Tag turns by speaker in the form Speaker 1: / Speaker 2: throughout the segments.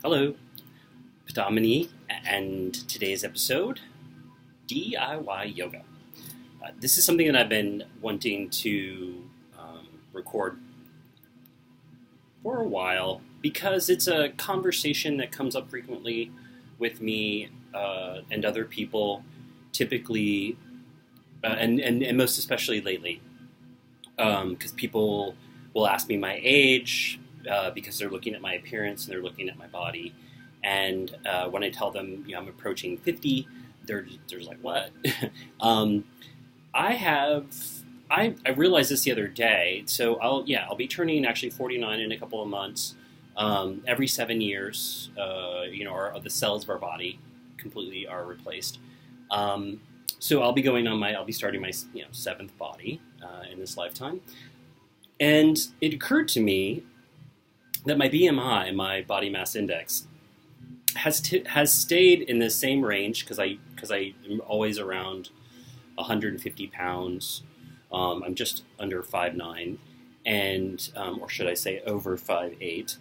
Speaker 1: Hello, Padamini, and today's episode, DIY yoga. This is something that I've been wanting to record for a while because it's a conversation that comes up frequently with me and other people, typically, and most especially lately, because people will ask me my age, because they're looking at my appearance and they're looking at my body. And when I tell them, I'm approaching 50, they're like, what? um, I realized this the other day. So I'll be turning actually 49 in a couple of months. Every 7 years, the cells of our body completely are replaced. So I'll be starting my seventh body in this lifetime. And it occurred to me that my BMI, my body mass index, has stayed in the same range because I am always around 150 pounds. I'm just under 5'9", and or should I say over 5'8".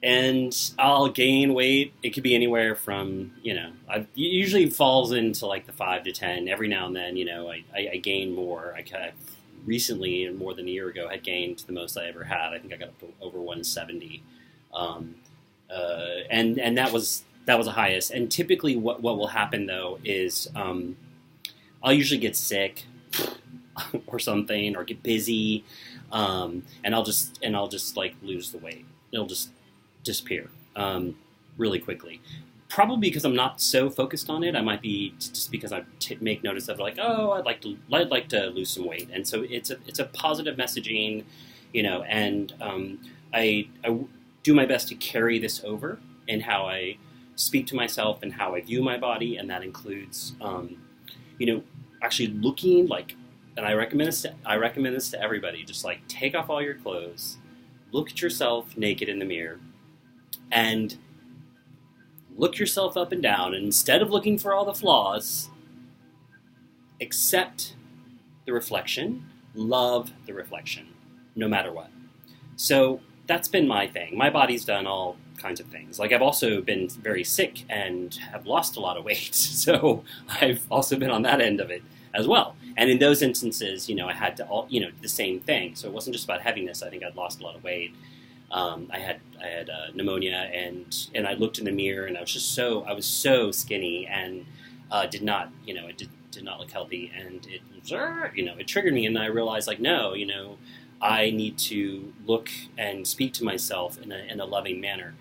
Speaker 1: And I'll gain weight. It could be anywhere from it usually falls into like the 5 to 10. Every now and then, I gain more. I recently, more than a year ago, had gained the most I ever had. I think I got up to over 170, and that was the highest. And typically, what will happen though is I'll usually get sick or something, or get busy, and I'll just like lose the weight. It'll just disappear really quickly. Probably because I'm not so focused on it. I might be just because I make notice of like, oh, I'd like to lose some weight, and so it's a positive messaging, and I do my best to carry this over in how I speak to myself and how I view my body, and that includes, actually looking like, and I recommend this to everybody. Just like take off all your clothes, look at yourself naked in the mirror, and look yourself up and down, and instead of looking for all the flaws, accept the reflection, love the reflection, no matter what. So that's been my thing. My body's done all kinds of things. Like I've also been very sick and have lost a lot of weight, so I've also been on that end of it as well. And in those instances, I had to the same thing. So it wasn't just about heaviness. I think I'd lost a lot of weight. I had pneumonia, and I looked in the mirror, and I was so skinny, and did not look healthy, and it triggered me, and I realized like, no, I need to look and speak to myself in a loving manner,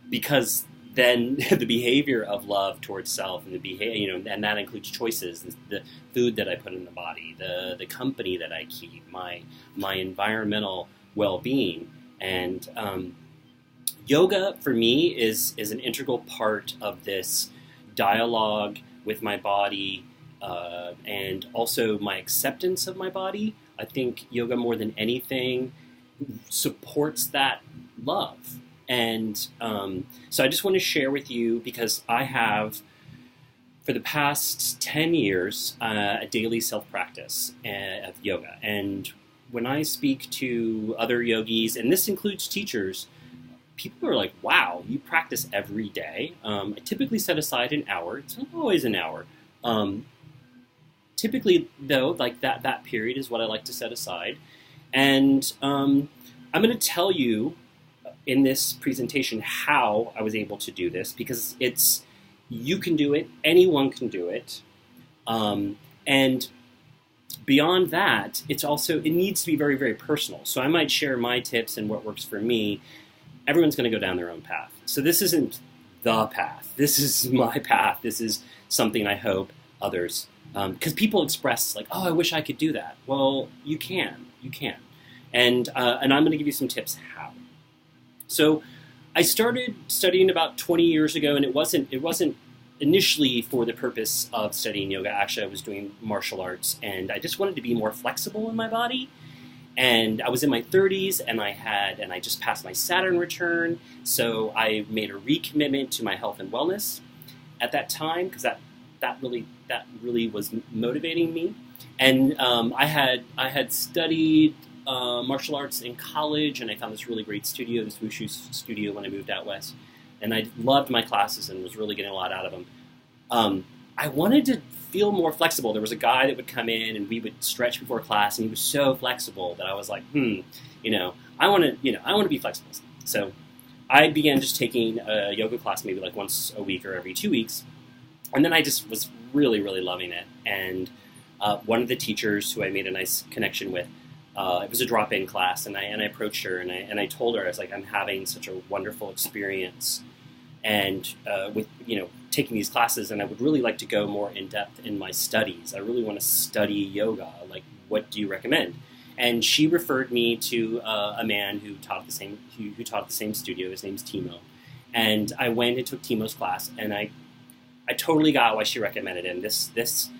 Speaker 1: because then the behavior of love towards self, and the behavior, and that includes choices, the food that I put in the body, the company that I keep, my environmental well-being. And yoga for me is an integral part of this dialogue with my body, and also my acceptance of my body. I think yoga, more than anything, supports that love. And so I just want to share with you, because I have, for the past 10 years, a daily self-practice of yoga. And when I speak to other yogis, and this includes teachers, people are like, wow, you practice every day. I typically set aside an hour. It's not always an hour. Typically, though, like that period is what I like to set aside. And I'm going to tell you in this presentation how I was able to do this, because you can do it, anyone can do it. And beyond that, it needs to be very, very personal. So I might share my tips and what works for me. Everyone's going to go down their own path. So this isn't the path. This is my path. This is something I hope others, because people express like, oh, I wish I could do that. Well, you can. And I'm going to give you some tips how. So I started studying about 20 years ago, and it wasn't initially for the purpose of studying yoga. Actually, I was doing martial arts, and I just wanted to be more flexible in my body. And I was in my 30s, and I just passed my Saturn return, so I made a recommitment to my health and wellness at that time, because that really was motivating me. And I had studied martial arts in college, and I found this really great studio, this wushu studio, when I moved out west. And I loved my classes and was really getting a lot out of them. I wanted to feel more flexible. There was a guy that would come in, and we would stretch before class, and he was so flexible that I was like, I want to be flexible. So I began just taking a yoga class maybe like once a week or every 2 weeks. And then I just was really, really loving it. And one of the teachers who I made a nice connection with, it was a drop-in class, and I approached her, and I told her, I was like, I'm having such a wonderful experience, and with taking these classes, and I would really like to go more in depth in my studies. I really want to study yoga. Like, what do you recommend? And she referred me to a man who taught at the same studio. His name's Timo, and I went and took Timo's class, and I totally got why she recommended him. This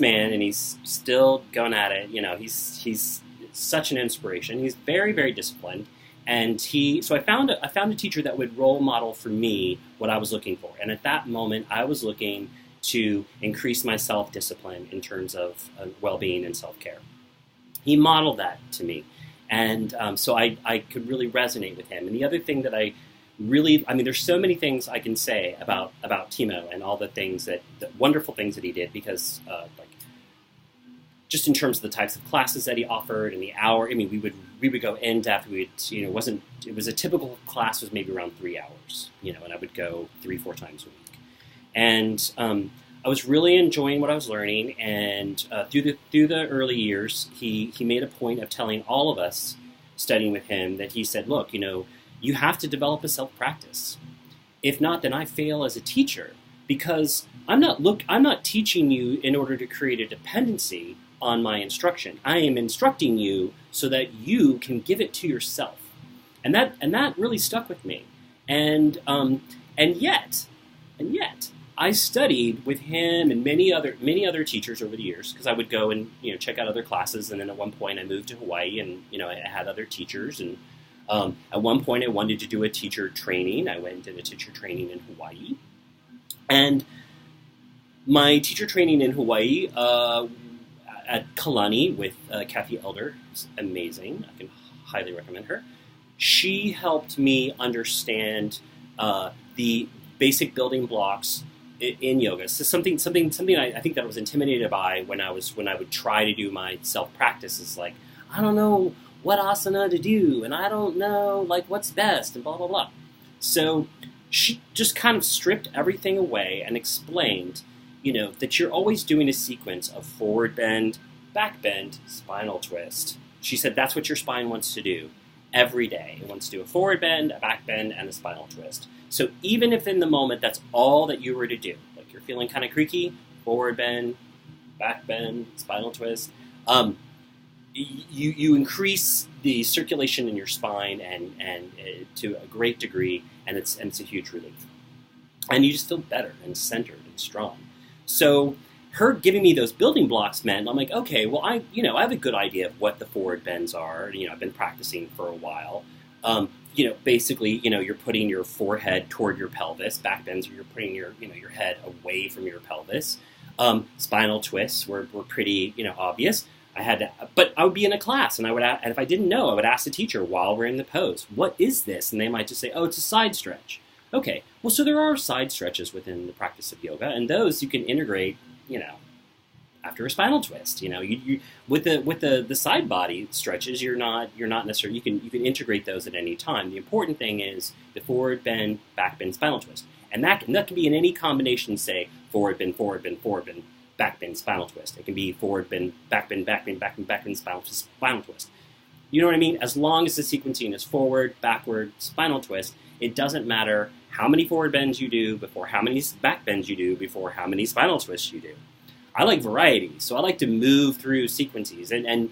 Speaker 1: man, and he's still going at it. He's such an inspiration. He's very, very disciplined, and so I found a teacher that would role model for me what I was looking for. And at that moment, I was looking to increase my self-discipline in terms of well-being and self-care. He modeled that to me, and so I could really resonate with him. And the other thing that there's so many things I can say about Timo and all the wonderful things that he did, because just in terms of the types of classes that he offered and the hour. I mean, we would go in depth. It was a typical class was maybe around 3 hours, and I would go 3-4 times a week. And I was really enjoying what I was learning. And through the early years, he made a point of telling all of us studying with him that he said, look, you have to develop a self-practice. If not, then I fail as a teacher, because I'm not teaching you in order to create a dependency on my instruction. I am instructing you so that you can give it to yourself. And that really stuck with me. And yet I studied with him and many other teachers over the years, because I would go and check out other classes. And then at one point I moved to Hawaii, and I had other teachers. And at one point I wanted to do a teacher training. I went and did a teacher training in Hawaii. And my teacher training in Hawaii at Kalani with Kathy Elder is amazing. I can highly recommend her. She helped me understand the basic building blocks in yoga. So something I think that I was intimidated by when I would try to do my self-practice is like, I don't know what asana to do, and I don't know what's best, and blah blah blah. So she just kind of stripped everything away and explained, that you're always doing a sequence of forward bend, back bend, spinal twist. She said that's what your spine wants to do every day. It wants to do a forward bend, a back bend, and a spinal twist. So even if in the moment that's all that you were to do, like you're feeling kind of creaky, forward bend, back bend, spinal twist, you increase the circulation in your spine and to a great degree, and it's a huge relief. And you just feel better and centered and strong. So her giving me those building blocks meant, I'm like, okay, well, I have a good idea of what the forward bends are. I've been practicing for a while. Basically, you're putting your forehead toward your pelvis. Back bends, you're putting your head away from your pelvis. Spinal twists were pretty, obvious. But I would be in a class, and and if I didn't know, I would ask the teacher while we're in the pose, what is this? And they might just say, oh, it's a side stretch. Okay, well, so there are side stretches within the practice of yoga, and those you can integrate, after a spinal twist. You with the side body stretches, you're not necessarily, you can integrate those at any time. The important thing is the forward bend, back bend, spinal twist, and that can be in any combination. Say forward bend, forward bend, forward bend, back bend, spinal twist. It can be forward bend, back bend, back bend, back bend, back bend, spinal twist. You know what I mean? As long as the sequencing is forward, backward, spinal twist, it doesn't matter how many forward bends you do before how many back bends you do before how many spinal twists you do. I like variety, so I like to move through sequences and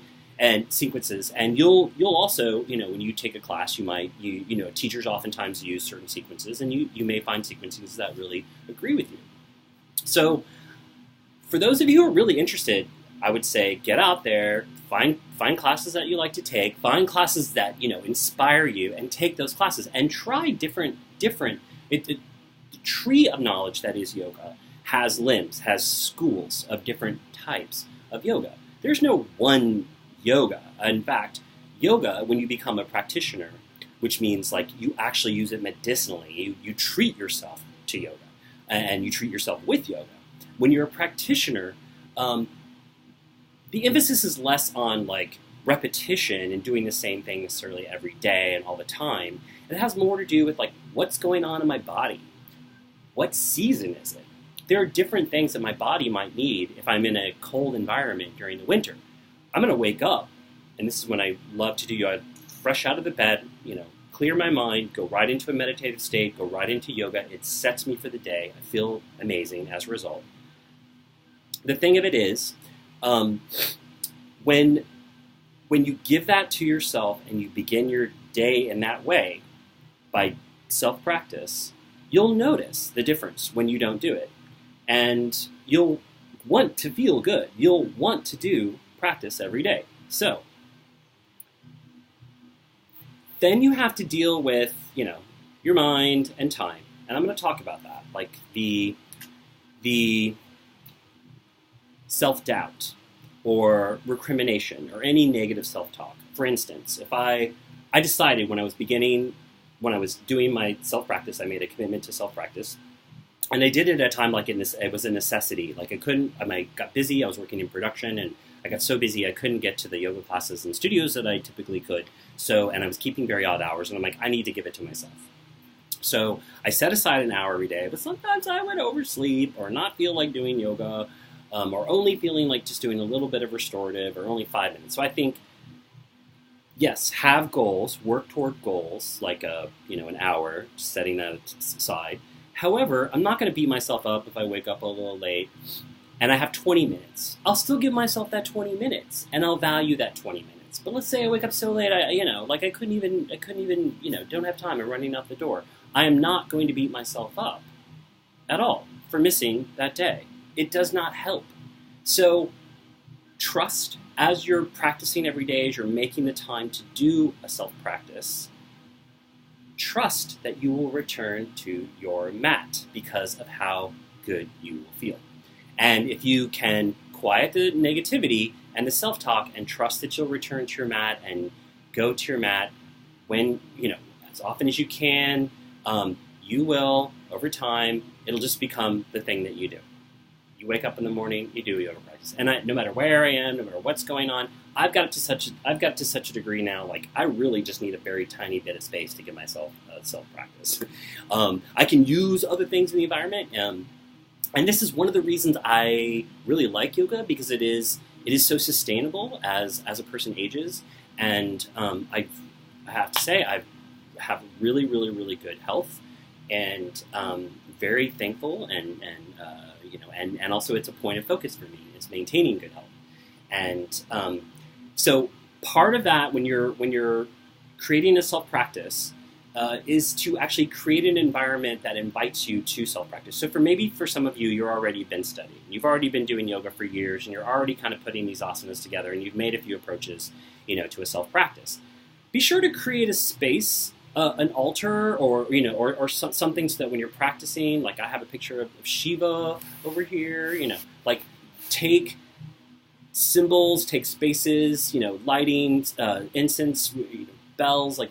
Speaker 1: sequences. And you'll also, when you take a class, teachers oftentimes use certain sequences, and you may find sequences that really agree with you. So for those of you who are really interested, I would say get out there, find classes that you like to take, find classes that inspire you, and take those classes and try different. The tree of knowledge that is yoga has limbs, has schools of different types of yoga. There's no one yoga. In fact, Yoga, when you become a practitioner, which means like you actually use it medicinally, you treat yourself to yoga, and you treat yourself with yoga. When you're a practitioner, the emphasis is less on like repetition and doing the same thing necessarily every day and all the time. It has more to do with like what's going on in my body. What season is it? There are different things that my body might need if I'm in a cold environment during the winter. I'm going to wake up, and this is when I love to do yoga, fresh out of the bed, clear my mind, go right into a meditative state, go right into yoga. It sets me for the day. I feel amazing as a result. The thing of it is, when you give that to yourself and you begin your day in that way, by self-practice, you'll notice the difference when you don't do it. And you'll want to feel good. You'll want to do practice every day. So, then you have to deal with, your mind and time. And I'm going to talk about that, like the self-doubt or recrimination or any negative self-talk. For instance, if I decided when I was doing my self-practice, I made a commitment to self-practice, and I did it at a time like it was a necessity. Like I got busy, I was working in production, and I got so busy I couldn't get to the yoga classes and studios that I typically could. And I was keeping very odd hours, and I'm like, I need to give it to myself. So I set aside an hour every day, but sometimes I would oversleep or not feel like doing yoga, or only feeling like just doing a little bit of restorative or only 5 minutes. So I think, yes, have goals, work toward goals, like an hour, setting that aside. However, I'm not going to beat myself up if I wake up a little late and I have 20 minutes. I'll still give myself that 20 minutes, and I'll value that 20 minutes. But let's say I wake up so late, I couldn't even, don't have time. I'm running out the door. I am not going to beat myself up at all for missing that day. It does not help. So trust as you're practicing every day, as you're making the time to do a self-practice, trust that you will return to your mat because of how good you will feel. And if you can quiet the negativity and the self-talk and trust that you'll return to your mat and go to your mat when, as often as you can, you will, over time, it'll just become the thing that you do. You wake up in the morning, you do yoga practice. And no matter where I am, no matter what's going on, I've got to such a degree now, like I really just need a very tiny bit of space to give myself self-practice. I can use other things in the environment, and this is one of the reasons I really like yoga, because it is so sustainable as a person ages, and I have to say I have really, really, really good health, and very thankful, and also it's a point of focus for me is maintaining good health, and so part of that when you're creating a self-practice is to actually create an environment that invites you to self-practice. So for some of you, you're already been studying. You've already been doing yoga for years, and you're already kind of putting these asanas together, and you've made a few approaches, to a self-practice. Be sure to create a space, an altar, or something so that when you're practicing, like I have a picture of Shiva over here, like take symbols, take spaces, lighting, incense, bells, like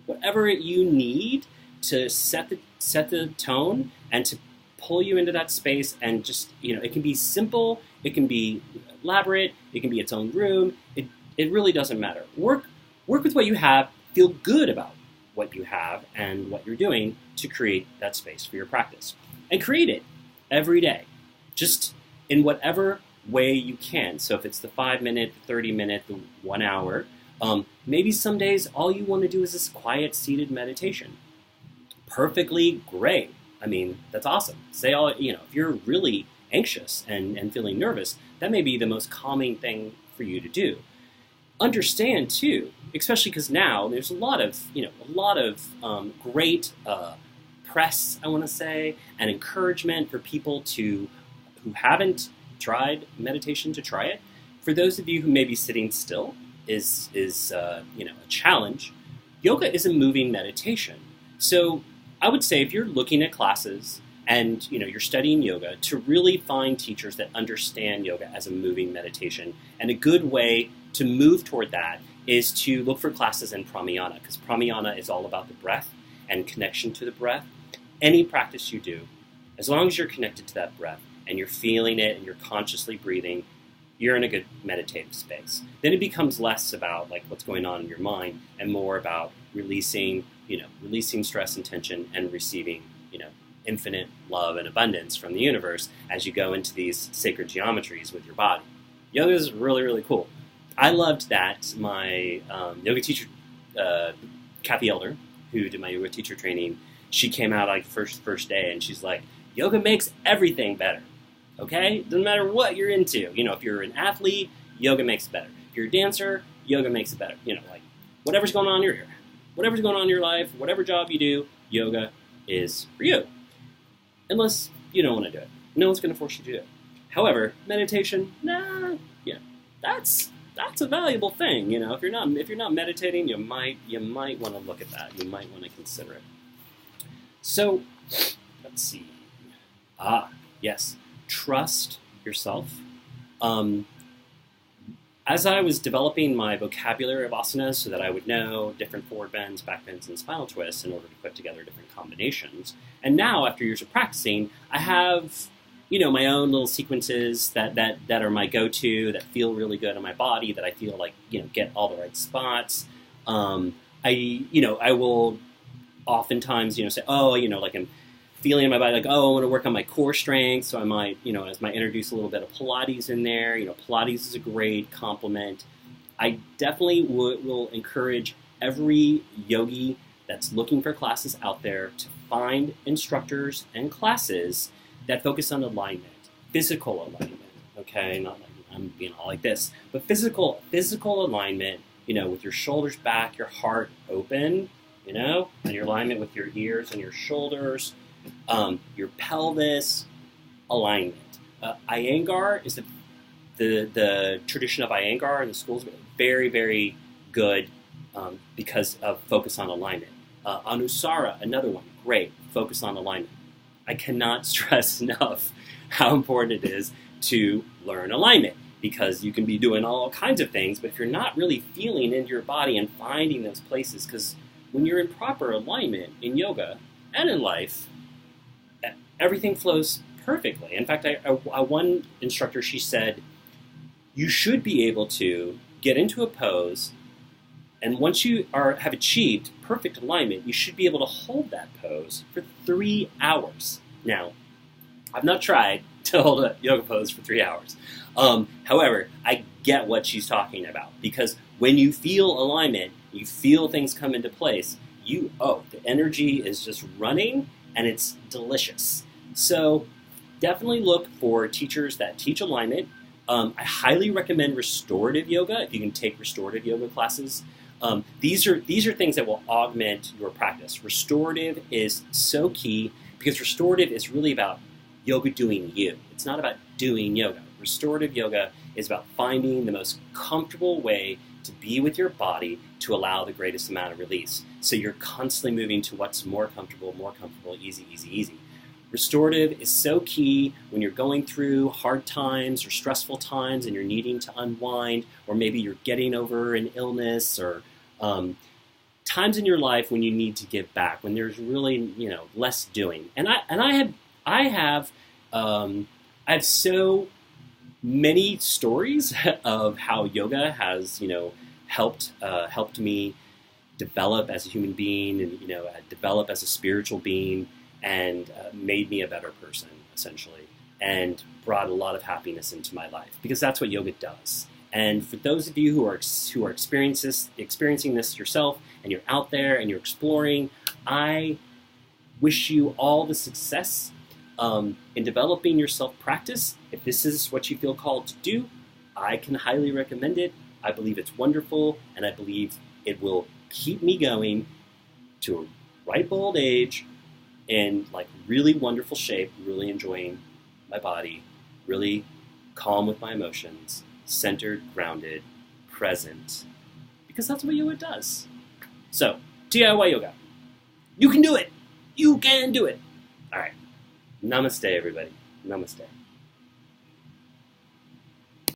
Speaker 1: whatever you need to set the tone and to pull you into that space, and just it can be simple, it can be elaborate, it can be its own room. It really doesn't matter. Work with what you have. Feel good about what you have and what you're doing to create that space for your practice, and create it every day, just in whatever way you can. So if it's the 5 minute, 30 minute, the 1 hour. Maybe some days all you want to do is this quiet seated meditation. Perfectly great. I mean, that's awesome. If you're really anxious and feeling nervous, that may be the most calming thing for you to do. Understand too, especially because now there's a lot of great press, I want to say, and encouragement for people who haven't tried meditation to try it. For those of you who may be sitting still, is a challenge. Yoga is a moving meditation. So I would say if you're looking at classes and you're studying yoga, to really find teachers that understand yoga as a moving meditation. And a good way to move toward that is to look for classes in pranayama, because pranayama is all about the breath and connection to the breath. Any practice you do, as long as you're connected to that breath and you're feeling it and you're consciously breathing, you're in a good meditative space. Then it becomes less about like what's going on in your mind and more about releasing stress and tension and receiving, infinite love and abundance from the universe as you go into these sacred geometries with your body. Yoga is really, really cool. I loved that my yoga teacher, Kathy Elder, who did my yoga teacher training, she came out like first day and she's like, yoga makes everything better. Okay? Doesn't matter what you're into. If you're an athlete, yoga makes it better. If you're a dancer, yoga makes it better. Like whatever's going on in your life, whatever job you do, yoga is for you. Unless you don't want to do it. No one's going to force you to do it. However, meditation, that's a valuable thing. If you're not meditating, you might want to look at that. You might want to consider it. So, let's see. Yes. Trust yourself. As I was developing my vocabulary of asanas so that I would know different forward bends, back bends, and spinal twists in order to put together different combinations. And now, after years of practicing, I have, my own little sequences that are my go-to, that feel really good on my body, that I feel like, get all the right spots. I will oftentimes, say, like I'm feeling in my body, like, I want to work on my core strength, so I might, introduce a little bit of Pilates in there. Pilates is a great complement. I definitely will encourage every yogi that's looking for classes out there to find instructors and classes that focus on alignment, physical alignment, okay? Not like I'm being all like this, but physical alignment, with your shoulders back, your heart open, and your alignment with your ears and your shoulders, your pelvis, alignment. Iyengar is the tradition of Iyengar in the schools, very, very good because of focus on alignment. Anusara, another one, great, focus on alignment. I cannot stress enough how important it is to learn alignment, because you can be doing all kinds of things, but if you're not really feeling into your body and finding those places, because when you're in proper alignment in yoga and in life, everything flows perfectly. In fact, one instructor, she said, you should be able to get into a pose, and once you have achieved perfect alignment, you should be able to hold that pose for 3 hours. Now, I've not tried to hold a yoga pose for 3 hours. However, I get what she's talking about, because when you feel alignment, you feel things come into place, the energy is just running, and it's delicious. So definitely look for teachers that teach alignment. I highly recommend restorative yoga, if you can take restorative yoga classes. These are things that will augment your practice. Restorative is so key, because restorative is really about yoga doing you. It's not about doing yoga. Restorative yoga is about finding the most comfortable way to be with your body to allow the greatest amount of release. So you're constantly moving to what's more comfortable, easy, easy, easy. Restorative is so key when you're going through hard times or stressful times and you're needing to unwind, or maybe you're getting over an illness, or times in your life when you need to give back, when there's really less doing. And I have so many stories of how yoga has helped me develop as a human being, and develop as a spiritual being, and made me a better person, essentially, and brought a lot of happiness into my life, because that's what yoga does. And for those of you who are experiencing this yourself, and you're out there and you're exploring, I wish you all the success in developing your self-practice. If this is what you feel called to do, I can highly recommend it. I believe it's wonderful, and I believe it will keep me going to a ripe old age in really wonderful shape, really enjoying my body, really calm with my emotions, centered, grounded, present, because that's what yoga does. So, DIY yoga. You can do it. You can do it. All right. Namaste, everybody. Namaste.